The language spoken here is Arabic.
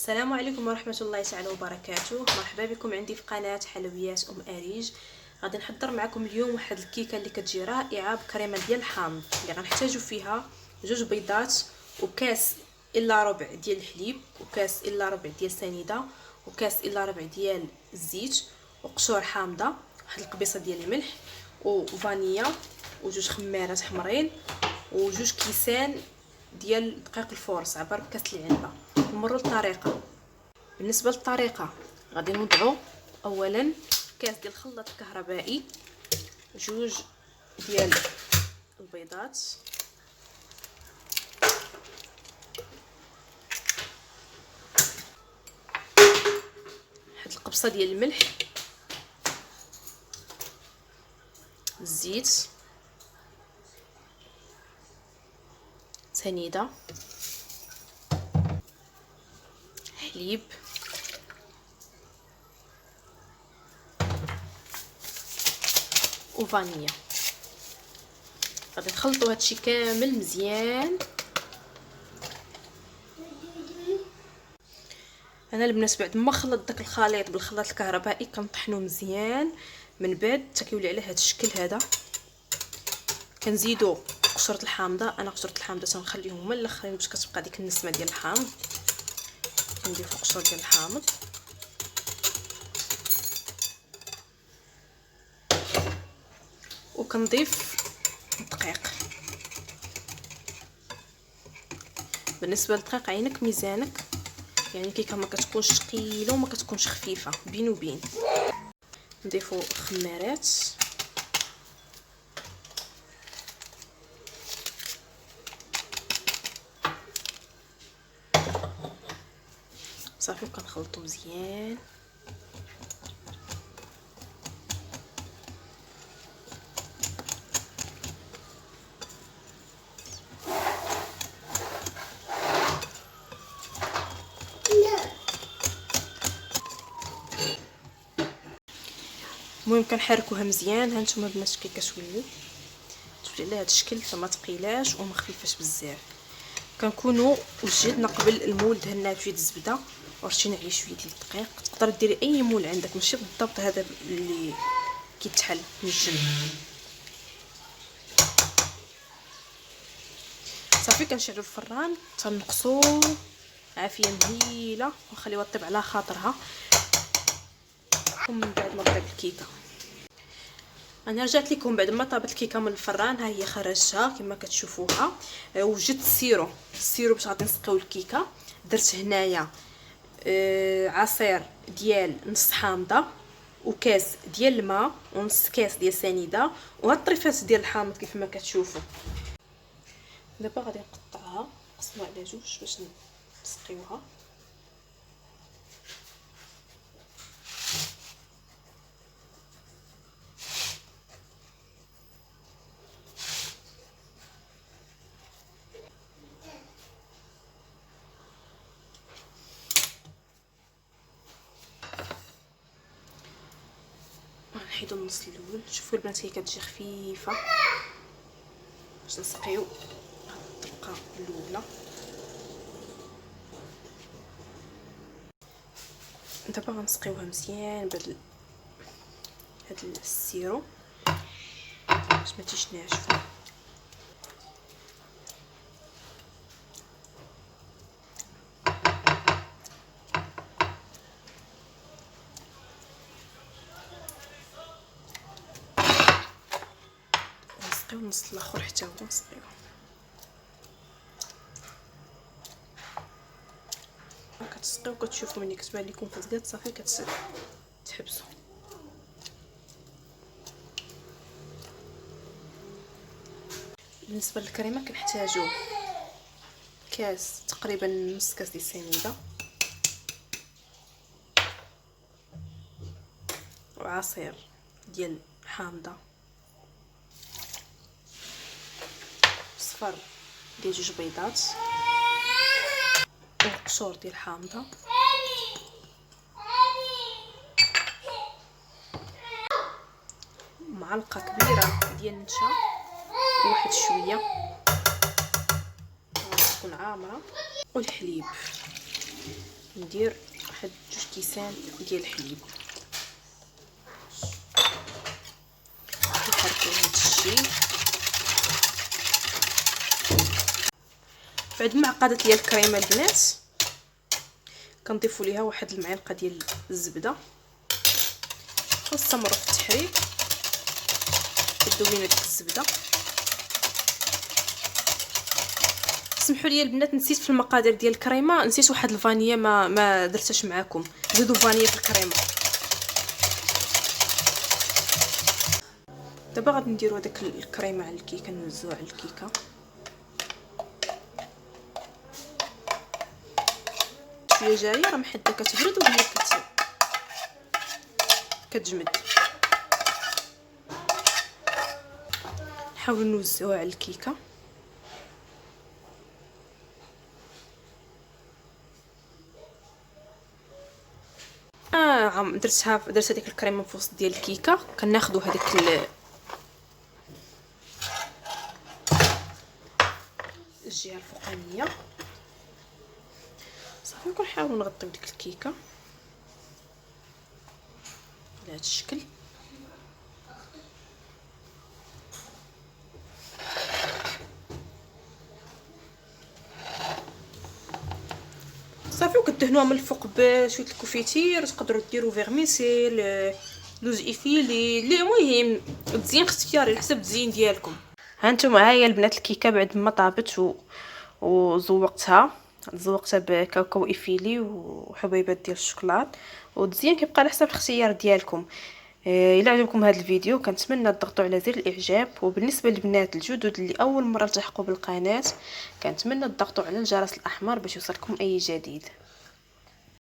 السلام عليكم ورحمة الله تعالى وبركاته. مرحبا بكم عندي في قناة حلويات أريج. غادي نحضر معكم اليوم واحد الكيكة اللي كتجي رائعة بكريمة ديال الحامض اللي غنحتاجو فيها 2 بيضات وكاس الا ربع ديال الحليب وكاس الا ربع ديال السنيده وكاس الا ربع ديال الزيت وقشور حامضه، واحد القبيصه ديال الملح وفانيا و2 خمارات حمرين و2 كيسان ديال دقيق الفورص عبر بكاس العنبه. نمروا للطريقه. بالنسبه للطريقه غادي نوضعوا اولا كاس ديال الخلاط الكهربائي 2 ديال البيضات واحد القبصه ديال الملح الزيت سنيده حليب وفانيا. غادي نخلطوا هادشي كامل مزيان. انا البنات بعد ما خلط داك الخليط بالخلاط الكهربائي كنطحنو مزيان، من بعد حتى كيولي على هذا الشكل هذا كنزيدو قشره الحامضه. انا قشره الحامضه تنخليهم هما الاخرين باش كتبقى ديك النسمه ديال الحامض. كنضيفو قشور ديال الحامض وكنضيف الدقيق. بالنسبه للدقيق عينك ميزانك، يعني الكيكه ما كتكونش ثقيله وما كتكونش خفيفه، بين وبين. نضيفو خمارات صافي وكنخلطو مزيان. المهم كنحركوها مزيان. ها نتوما البنات كي كتولي على هذا الشكل، فما ثقيلاش وما خفيفاش بزاف. كنكونوا وجدنا قبل المول دهنا بشويه الزبده ورشينا عليه شويه ديال الدقيق. تقدر ديري اي مول عندك، ماشي بالضبط هذا اللي كيتحل من الجنب. صافي كنشعلوا الفران تنقصوا عافيه مهيله ونخليوها طيب على خاطرها. ومن بعد ما طيب الكيكه انا رجعت لكم بعد ما طابت الكيكه من الفران. ها هي خرجتها كما كتشوفوها. وجدت السيرو باش غادي نسقيو الكيكه. درت هنايا عصير ديال نص حامضه وكاس ديال الماء ونص كاس ديال سنيده وهاد الطريفات ديال الحامض كيف ما كتشوفوا. دابا غادي نقطعها نقسمها على 2 باش نسقيوها. نحيدو النص الاول. شوفوا البنات هي كتجي خفيفه باش نسقيو هاد الطبقه الاولى. دابا غنسقيوها مزيان بهاد السيرو باش ما تجيش ناشفه. نسقيو النص الاخر حتى هو نسقيوه. كتسقيو كتشوفوا ملي كتبان لكم كتزاد صافي كتحبسوا. بالنسبه للكريمه كنحتاجو كاس تقريبا نص كاس ديال السنيده وعصير ديال حامضه صفر ديال 2 بيضات وقشور ديال حامضه معلقه كبيره ديال النشا وواحد شويه تكون عامره والحليب. ندير واحد 2 كيسان ديال الحليب، نحركو هاد الشيء. بعد معقده ديال الكريمه البنات كنضيفوا ليها واحد المعلقه ديال الزبده، ونستمروا في التحريك. كدوي لينا ديك الزبده. سمحوا لي البنات، نسيت في المقادير ديال الكريمه، نسيت واحد الفانيا ما درتهاش معاكم. زيدوا فانيا في الكريمه. دابا غادي نديروا هذاك الكريمه على الكيكه، نوزعوها على الكيكه. شويه جايه راه محدا كتبرد وهي كتجمد. نحاول نوزعوها على الكيكه. درت هذيك الكريمه في وسط ديال الكيكه. كناخذوا هذيك الجهه الفوقانيه صافي، كنحاول نغطيو ديك الكيكه على هذا الشكل. صافي، وكدهنوها من الفوق بشويه الكونفيتير. تقدروا ديروا فيرميسيل، لوز ايفيلي، اللي المهم تزيين اختياري على حسب التزيين ديالكم. ها نتوما، ها هي البنات الكيكه بعد ما طابت وزوقتها بكاكاو ايفيلي وحبيبات ديال الشوكولات. والتزيين كيبقى على حسب الاختيار ديالكم. الا عجبكم هذا الفيديو كنتمنى تضغطوا على زر الاعجاب. وبالنسبه للبنات الجدد اللي اول مره التحقوا بالقناه، كنتمنى تضغطوا على الجرس الاحمر باش يوصلكم اي جديد.